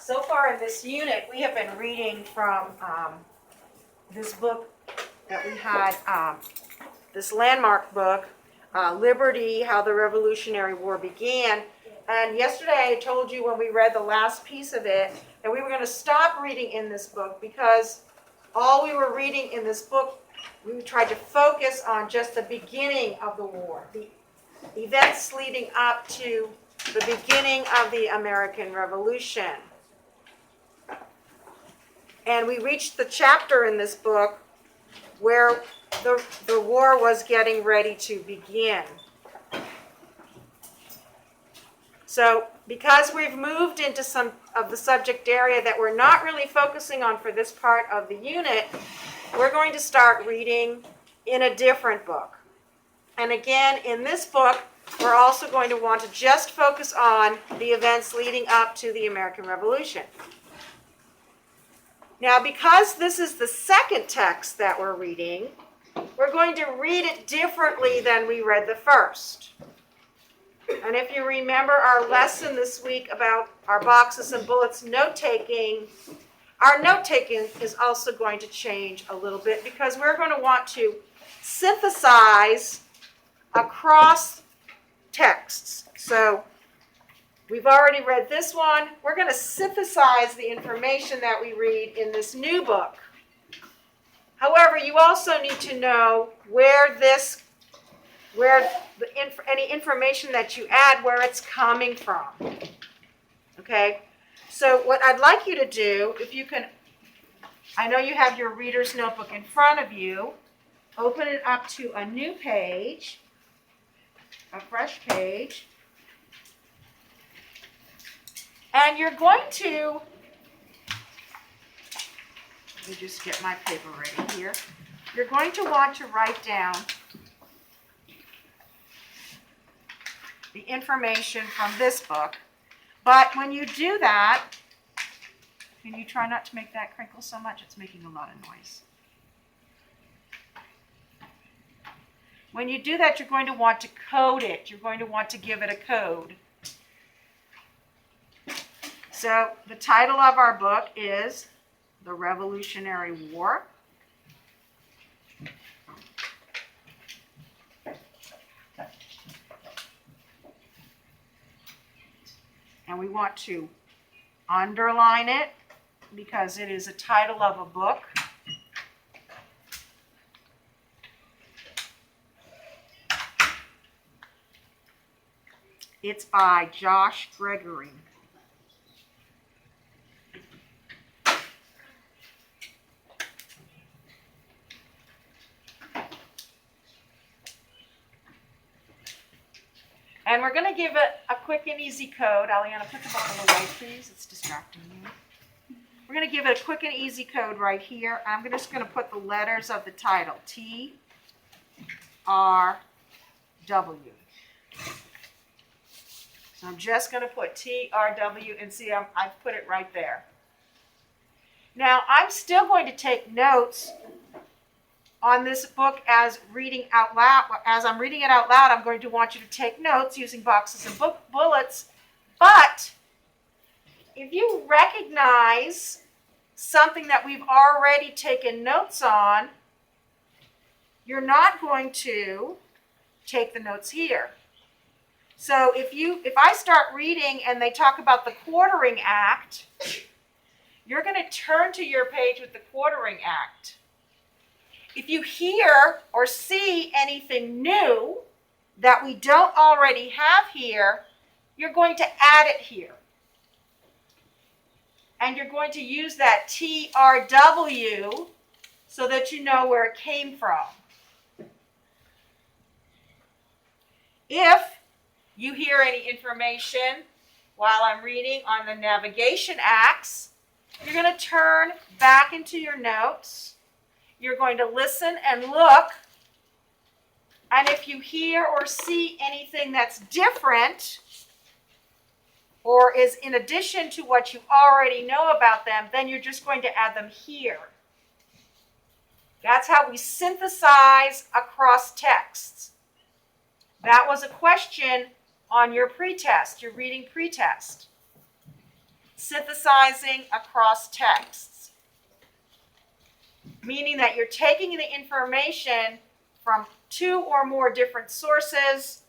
So far in this unit, we have been reading from this book that we had, this landmark book, Liberty, How the Revolutionary War Began. And yesterday I told you when we read the last piece of it that we were going to stop reading in this book because all we were reading in this book, we tried to focus on just the beginning of the war, the events leading up to the beginning of the American Revolution. And we reached the chapter in this book where the war was getting ready to begin. So because we've moved into some of the subject area that we're not really focusing on for this part of the unit, we're going to start reading in a different book. And again, in this book, we're also going to want to just focus on the events leading up to the American Revolution. Now, because this is the second text that we're reading, we're going to read it differently than we read the first. And if you remember our lesson this week about our boxes and bullets note-taking, our note-taking is also going to change a little bit because we're going to want to synthesize across texts. So we've already read this one. We're going to synthesize the information that we read in this new book. However, you also need to know any information that you add, where it's coming from. Okay? So what I'd like you to do, if you can, I know you have your reader's notebook in front of you, open it up to a new page, a fresh page. And you're going to, let me just get my paper ready here. You're going to want to write down the information from this book. But when you do that, can you try not to make that crinkle so much? It's making a lot of noise. When you do that, you're going to want to code it. You're going to want to give it a code. So the title of our book is The Revolutionary War. And we want to underline it because it is a title of a book. It's by Josh Gregory. And we're going to give it a quick and easy code. Aliana, put the bottle away, please. It's distracting you. We're going to give it a quick and easy code right here. I'm just going to put the letters of the title, T, R, W. So I'm just going to put T, R, W, and see, I've put it right there. Now, I'm still going to take notes on this book as reading out loud. As I'm reading it out loud, I'm going to want you to take notes using boxes and bullets. But if you recognize something that we've already taken notes on, you're not going to take the notes here. So if I start reading and they talk about the Quartering Act, you're going to turn to your page with the Quartering Act. If you hear or see anything new that we don't already have here, you're going to add it here. And you're going to use that TRW so that you know where it came from. If you hear any information while I'm reading on the Navigation Acts, you're going to turn back into your notes. You're going to listen and look. And if you hear or see anything that's different or is in addition to what you already know about them, then you're just going to add them here. That's how we synthesize across texts. That was a question on your pretest, your reading pretest. synthesizing across texts, meaning that you're taking the information from two or more different sources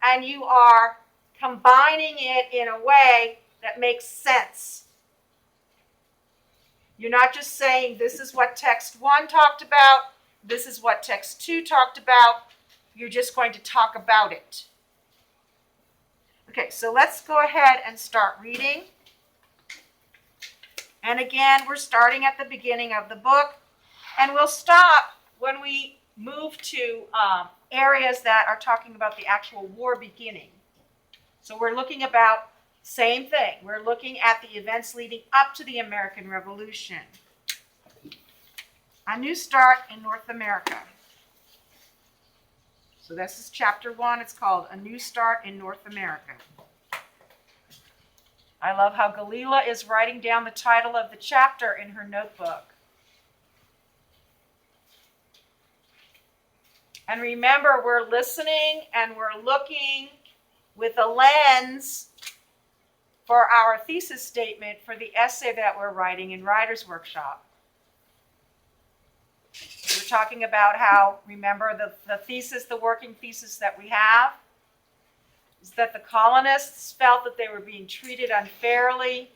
and you are combining it in a way that makes sense. You're not just saying this is what text 1 talked about, this is what text 2 talked about. You're just going to talk about it. Okay, so let's go ahead and start reading. And again, we're starting at the beginning of the book, and we'll stop when we move to areas that are talking about the actual war beginning. So we're looking about, same thing, we're looking at the events leading up to the American Revolution. A New Start in North America. So this is chapter 1. It's called A New Start in North America. I love how Galila is writing down the title of the chapter in her notebook. And remember, we're listening and we're looking with a lens for our thesis statement for the essay that we're writing in Writer's Workshop. We're talking about how, remember, the thesis, the working thesis that we have, is that the colonists felt that they were being treated unfairly,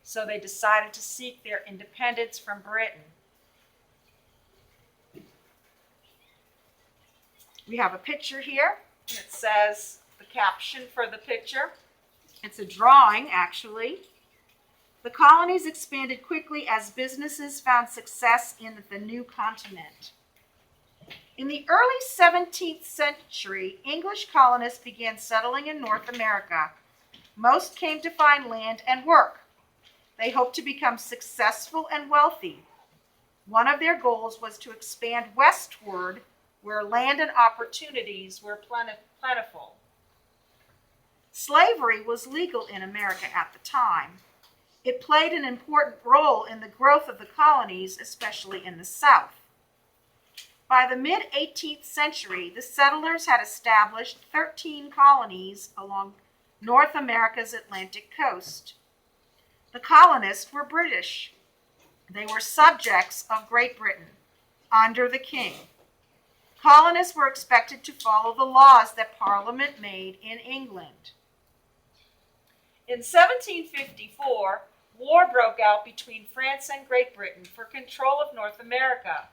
so they decided to seek their independence from Britain. We have a picture here, and it says the caption for the picture. It's a drawing, actually. The colonies expanded quickly as businesses found success in the new continent. In the early 17th century, English colonists began settling in North America. Most came to find land and work. They hoped to become successful and wealthy. One of their goals was to expand westward, where land and opportunities were plentiful. Slavery was legal in America at the time. It played an important role in the growth of the colonies, especially in the South. By the mid-18th century, the settlers had established 13 colonies along North America's Atlantic coast. The colonists were British. They were subjects of Great Britain under the king. Colonists were expected to follow the laws that Parliament made in England. In 1754, war broke out between France and Great Britain for control of North America.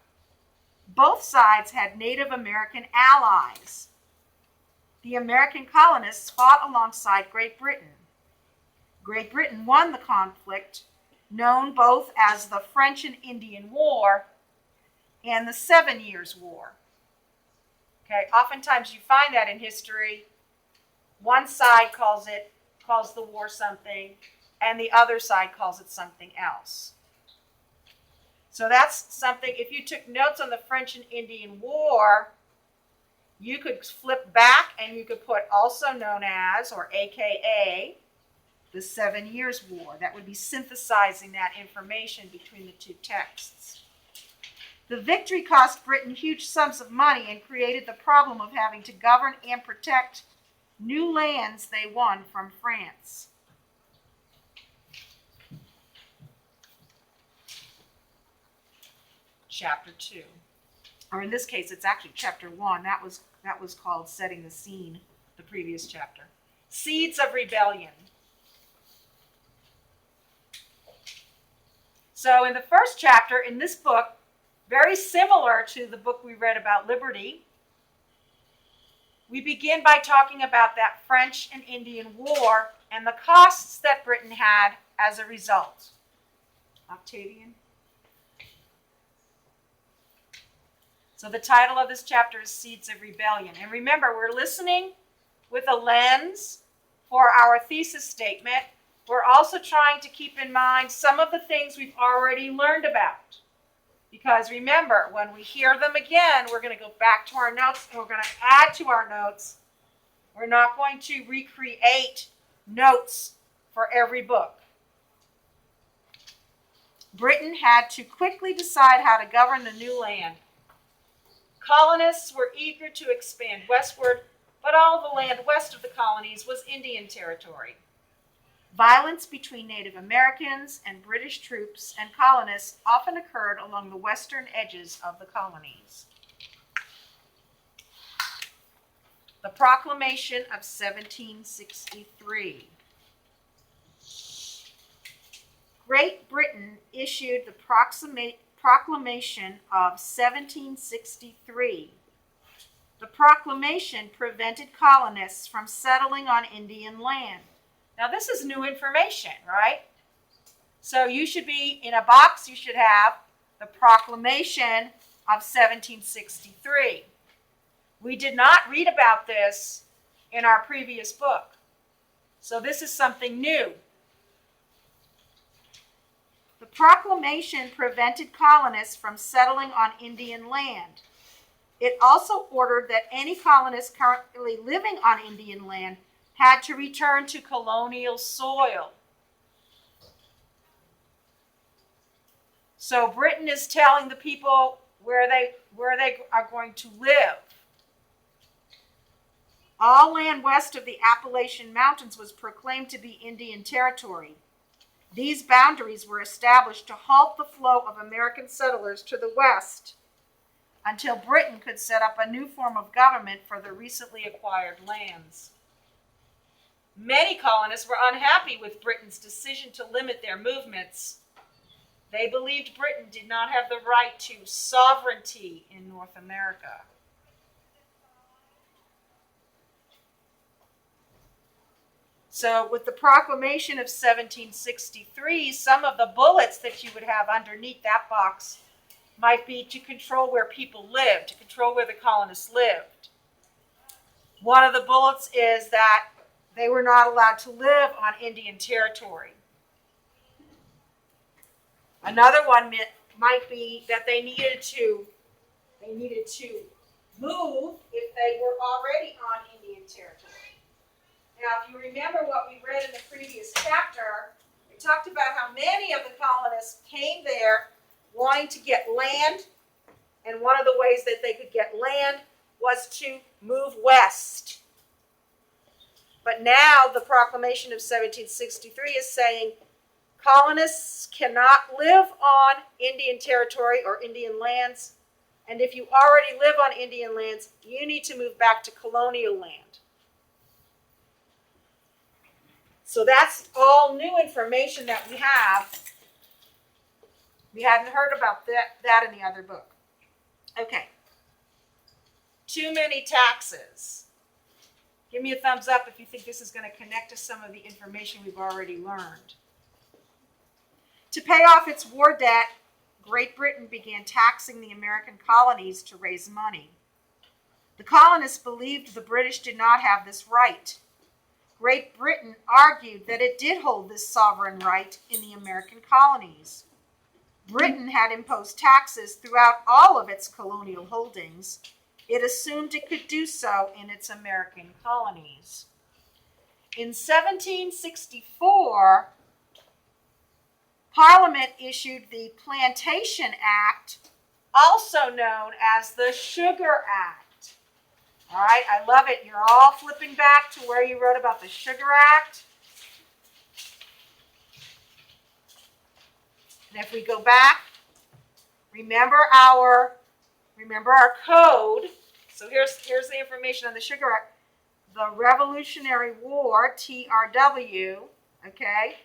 Both sides had Native American allies. The American colonists fought alongside Great Britain. Great Britain won the conflict, known both as the French and Indian War and the 7 Years' War. Okay, oftentimes you find that in history. One side calls the war something, and the other side calls it something else. So that's something, if you took notes on the French and Indian War, you could flip back and you could put also known as, or AKA, the 7 Years' War. That would be synthesizing that information between the two texts. The victory cost Britain huge sums of money and created the problem of having to govern and protect new lands they won from France. Chapter 2. Or in this case, it's actually chapter 1. That was called Setting the Scene, the previous chapter. Seeds of Rebellion. So in the first chapter in this book, very similar to the book we read about liberty, we begin by talking about that French and Indian War and the costs that Britain had as a result. Octavian? So the title of this chapter is Seeds of Rebellion. And remember, we're listening with a lens for our thesis statement. We're also trying to keep in mind some of the things we've already learned about. Because remember, when we hear them again, we're going to go back to our notes and we're going to add to our notes. We're not going to recreate notes for every book. Britain had to quickly decide how to govern the new land. Colonists were eager to expand westward, but all the land west of the colonies was Indian territory. Violence between Native Americans and British troops and colonists often occurred along the western edges of the colonies. The Proclamation of 1763. Great Britain issued the Proclamation of 1763. The proclamation prevented colonists from settling on Indian land. Now, this is new information, right? So you should be, in a box, you should have the Proclamation of 1763. We did not read about this in our previous book. So this is something new. The proclamation prevented colonists from settling on Indian land. It also ordered that any colonists currently living on Indian land had to return to colonial soil. So Britain is telling the people where they are going to live. All land west of the Appalachian Mountains was proclaimed to be Indian territory. These boundaries were established to halt the flow of American settlers to the west until Britain could set up a new form of government for the recently acquired lands. Many colonists were unhappy with Britain's decision to limit their movements. They believed Britain did not have the right to sovereignty in North America. So with the Proclamation of 1763, some of the bullets that you would have underneath that box might be to control where people lived, to control where the colonists lived. One of the bullets is that they were not allowed to live on Indian territory. Another one might be that they needed to move if they were already on Indian territory. Now, if you remember what we read in the previous chapter, we talked about how many of the colonists came there wanting to get land, and one of the ways that they could get land was to move west. But now the Proclamation of 1763 is saying colonists cannot live on Indian territory or Indian lands, and if you already live on Indian lands, you need to move back to colonial land. So that's all new information that we have. We hadn't heard about that in the other book. Okay. Too many taxes. Give me a thumbs up if you think this is going to connect to some of the information we've already learned. To pay off its war debt, Great Britain began taxing the American colonies to raise money. The colonists believed the British did not have this right. Great Britain argued that it did hold this sovereign right in the American colonies. Britain had imposed taxes throughout all of its colonial holdings. It assumed it could do so in its American colonies. In 1764, Parliament issued the Plantation Act, also known as the Sugar Act. All right, I love it. You're all flipping back to where you wrote about the Sugar Act. And if we go back, remember our code. So here's the information on the Sugar Act. The Revolutionary War, TRW, okay?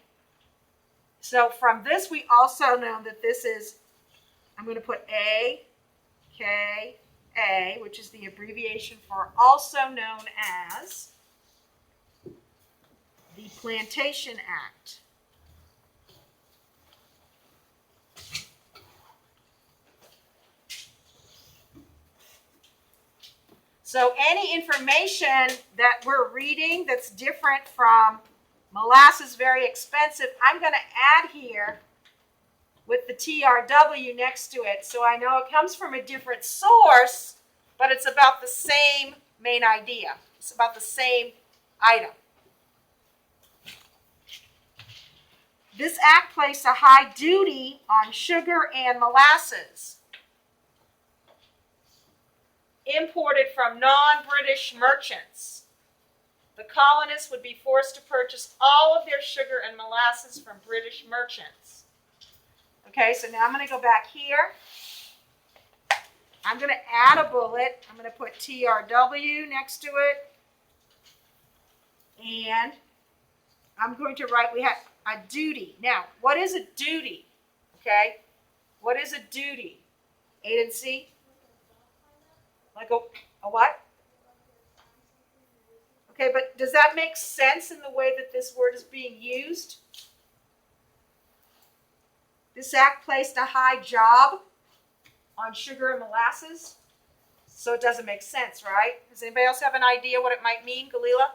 So from this, we also know that this is, I'm going to put AKA, which is the abbreviation for also known as the Plantation Act. So any information that we're reading that's different from molasses very expensive, I'm going to add here with the TRW next to it, so I know it comes from a different source, but it's about the same main idea. It's about the same item. This act placed a high duty on sugar and molasses imported from non-British merchants. the colonists would be forced to purchase all of their sugar and molasses from British merchants. Okay, so now I'm going to go back here. I'm going to add a bullet. I'm going to put TRW next to it. And I'm going to write, we have a duty. Now, what is a duty? Okay, what is a duty? A and C? Like a what? Okay, but does that make sense in the way that this word is being used? This act placed a high job on sugar and molasses, so it doesn't make sense, right? Does anybody else have an idea what it might mean, Galila?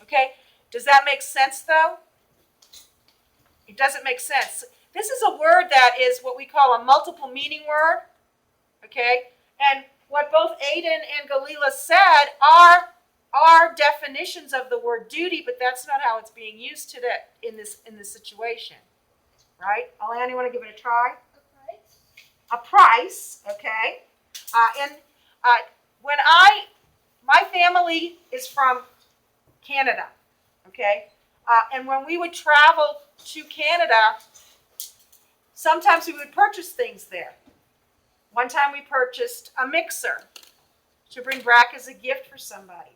Okay, does that make sense though? It doesn't make sense. This is a word that is what we call a multiple meaning word, okay? And what both Aiden and Galila said are definitions of the word duty, but that's not how it's being used today in this situation, right? Alana, you want to give it a try? A price, okay? When my family is from Canada, okay? And when we would travel to Canada, sometimes we would purchase things there. One time we purchased a mixer to bring back as a gift for somebody.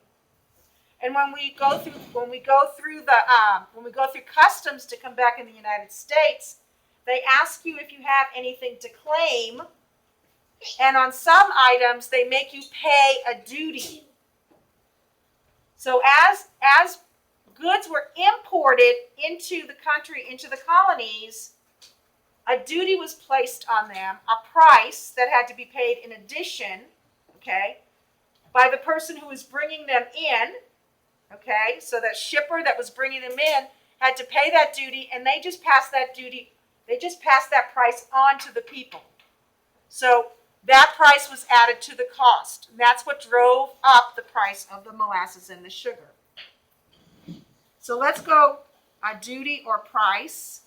And when we go through customs to come back in the United States, they ask you if you have anything to claim, and on some items they make you pay a duty. So as goods were imported into the country, into the colonies, a duty was placed on them, a price that had to be paid in addition, okay, by the person who was bringing them in, okay, so that shipper that was bringing them in had to pay that duty, and they just passed that price on to the people. So that price was added to the cost. And that's what drove up the price of the molasses and the sugar. So let's go a duty or price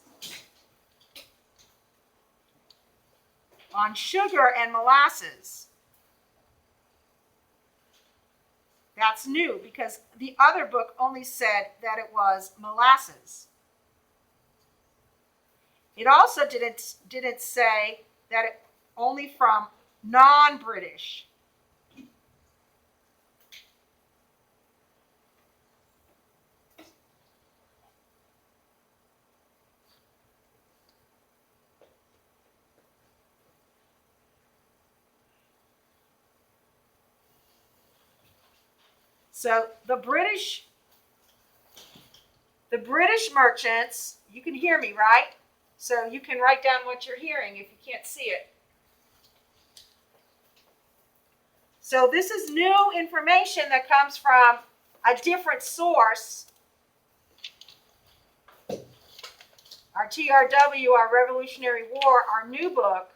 on sugar and molasses. That's new because the other book only said that it was molasses. It also didn't say that it only from non-British. So the British merchants, you can hear me, right? So you can write down what you're hearing if you can't see it. So this is new information that comes from a different source. Our TRW, our Revolutionary War, our new book.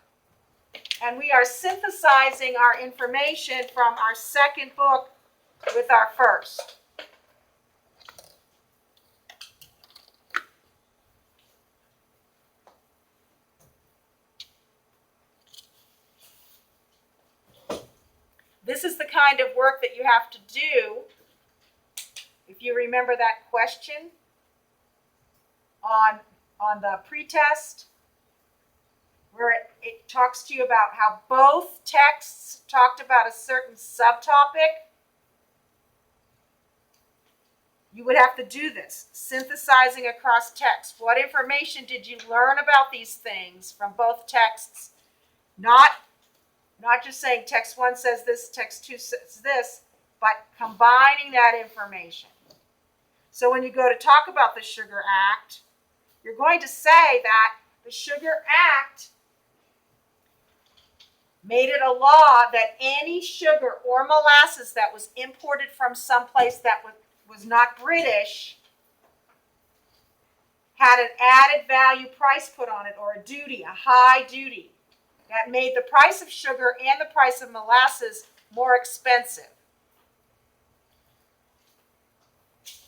And we are synthesizing our information from our second book with our first. This is the kind of work that you have to do. If you remember that question on the pretest, where it talks to you about how both texts talked about a certain subtopic, you would have to do this, synthesizing across text. What information did you learn about these things from both texts? Not just saying text 1 says this, text 2 says this, but combining that information. So when you go to talk about the Sugar Act, you're going to say that the Sugar Act made it a law that any sugar or molasses that was imported from someplace that was not British had an added value price put on it, or a duty, a high duty, that made the price of sugar and the price of molasses more expensive.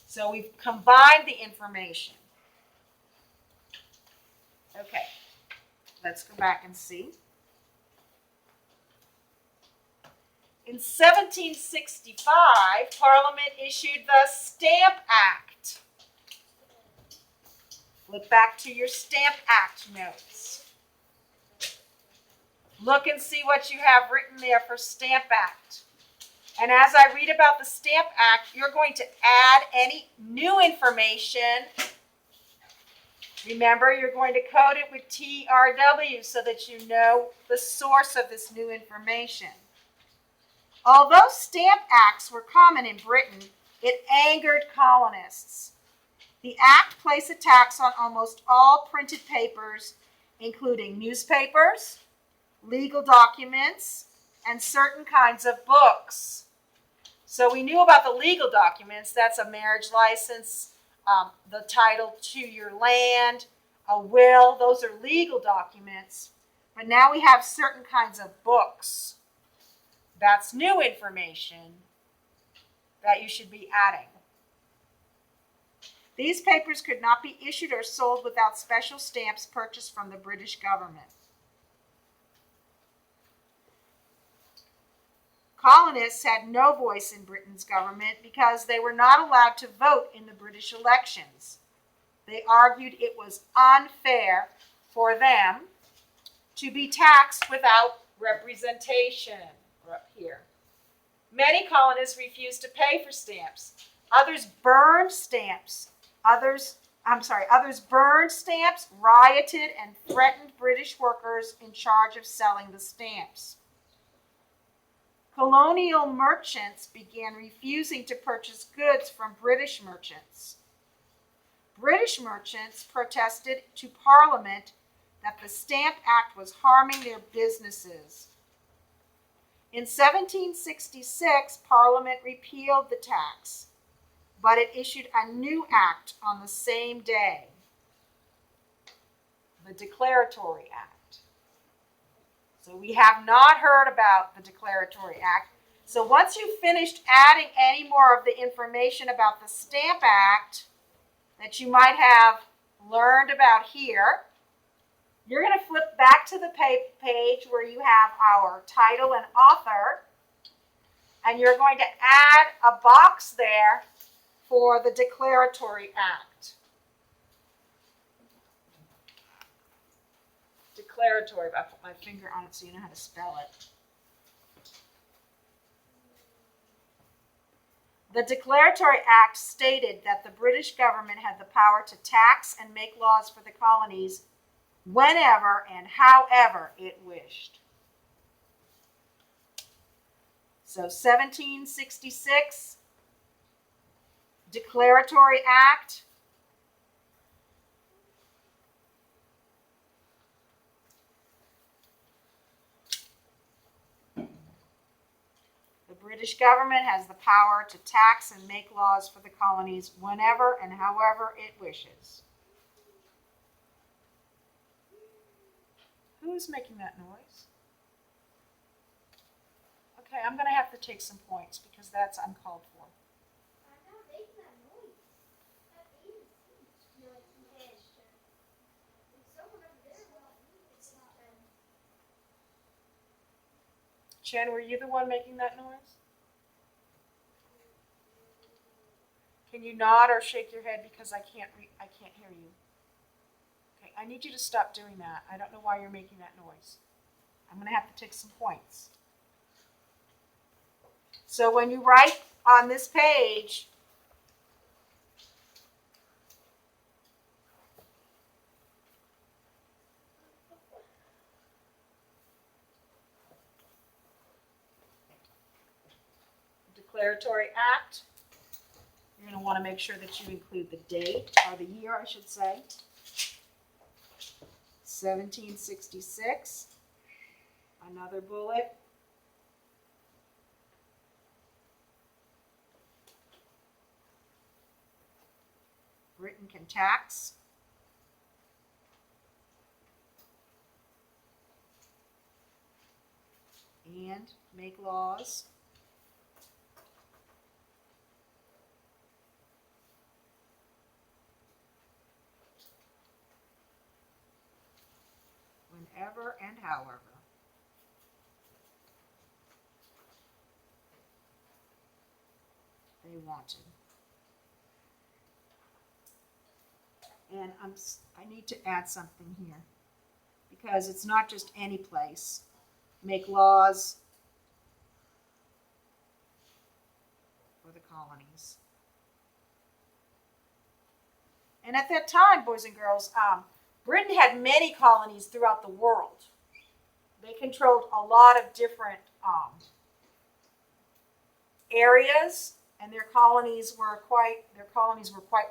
So we've combined the information. Okay, let's go back and see. In 1765, Parliament issued the Stamp Act. Flip back to your Stamp Act notes. Look and see what you have written there for Stamp Act. And as I read about the Stamp Act, you're going to add any new information. Remember, you're going to code it with TRW so that you know the source of this new information. Although Stamp Acts were common in Britain, it angered colonists. The act placed a tax on almost all printed papers, including newspapers, legal documents, and certain kinds of books. So we knew about the legal documents. That's a marriage license, the title to your land, a will. Those are legal documents. But now we have certain kinds of books. That's new information that you should be adding. These papers could not be issued or sold without special stamps purchased from the British government. Colonists had no voice in Britain's government because they were not allowed to vote in the British elections. They argued it was unfair for them to be taxed without representation. We're up here. Many colonists refused to pay for stamps. Others burned stamps. Others burned stamps, rioted, and threatened British workers in charge of selling the stamps. Colonial merchants began refusing to purchase goods from British merchants. British merchants protested to Parliament that the Stamp Act was harming their businesses. In 1766, Parliament repealed the tax, but it issued a new act on the same day, the Declaratory Act. So we have not heard about the Declaratory Act. So once you've finished adding any more of the information about the Stamp Act that you might have learned about here, you're going to flip back to the page where you have our title and author, and you're going to add a box there for the Declaratory Act. Declaratory, I put my finger on it so you know how to spell it. The Declaratory Act stated that the British government had the power to tax and make laws for the colonies whenever and however it wished. So 1766, Declaratory Act. The British government has the power to tax and make laws for the colonies whenever and however it wishes. Who's making that noise? Okay, I'm going to have to take some points because that's uncalled for. I'm not making that noise. That is your head. It's someone over there. It's not them. Chen, were you the one making that noise? Can you nod or shake your head because I can't hear you? Okay, I need you to stop doing that. I don't know why you're making that noise. I'm going to have to take some points. So when you write on this page, Declaratory Act, you're going to want to make sure that you include the date, or the year, I should say. 1766, another bullet. Britain can tax. And make laws. wherever and however they wanted. And I need to add something here, because it's not just any place. Make laws for the colonies. And at that time, boys and girls, Britain had many colonies throughout the world. They controlled a lot of different areas, and their colonies were quite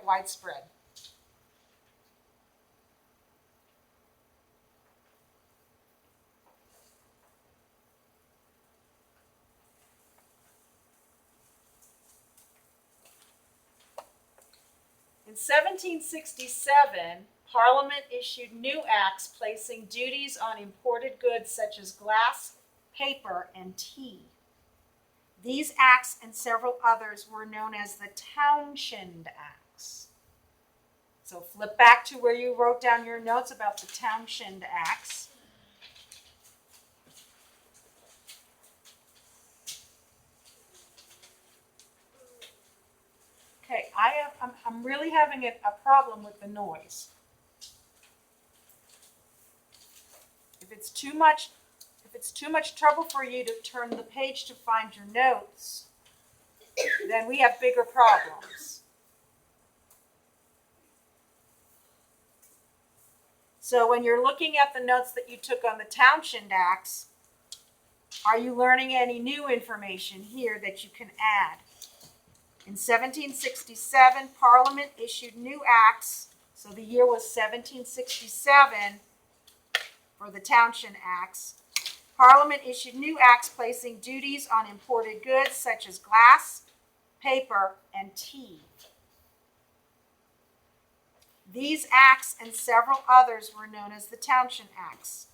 widespread. In 1767, Parliament issued new acts placing duties on imported goods such as glass, paper, and tea. These acts and several others were known as the Townshend Acts. So flip back to where you wrote down your notes about the Townshend Acts. Okay, I'm really having a problem with the noise. If it's too much trouble for you to turn the page to find your notes, then we have bigger problems. So when you're looking at the notes that you took on the Townshend Acts, are you learning any new information here that you can add? In 1767, Parliament issued new acts, so the year was 1767 for the Townshend Acts. Parliament issued new acts placing duties on imported goods such as glass, paper, and tea. These acts and several others were known as the Townshend Acts.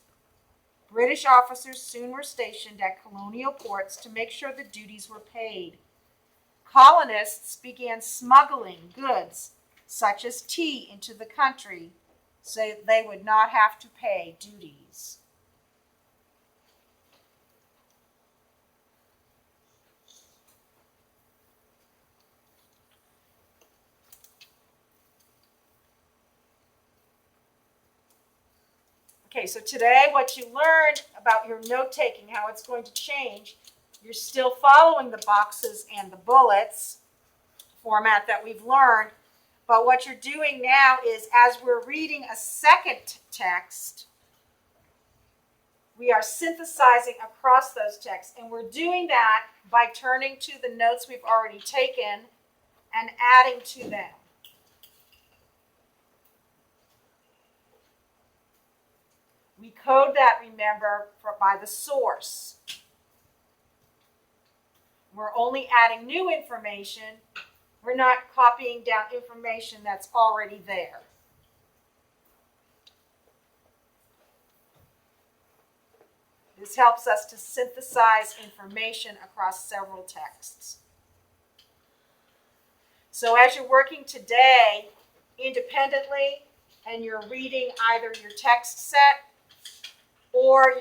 British officers soon were stationed at colonial ports to make sure the duties were paid. Colonists began smuggling goods such as tea into the country so they would not have to pay duties. Okay, so today what you learned about your note-taking, how it's going to change, you're still following the boxes and the bullets format that we've learned, but what you're doing now is, as we're reading a second text, we are synthesizing across those texts, and we're doing that by turning to the notes we've already taken and adding to them. We code that, remember, by the source. We're only adding new information. We're not copying down information that's already there. This helps us to synthesize information across several texts. So as you're working today independently and you're reading either your text set or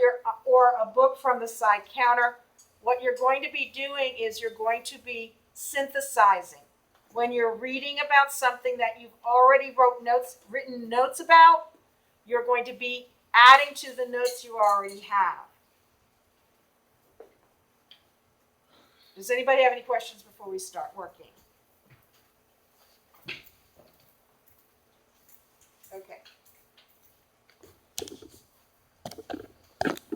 a book from the side counter, what you're going to be doing is you're going to be synthesizing. When you're reading about something that you've already written notes about, you're going to be adding to the notes you already have. Does anybody have any questions before we start working?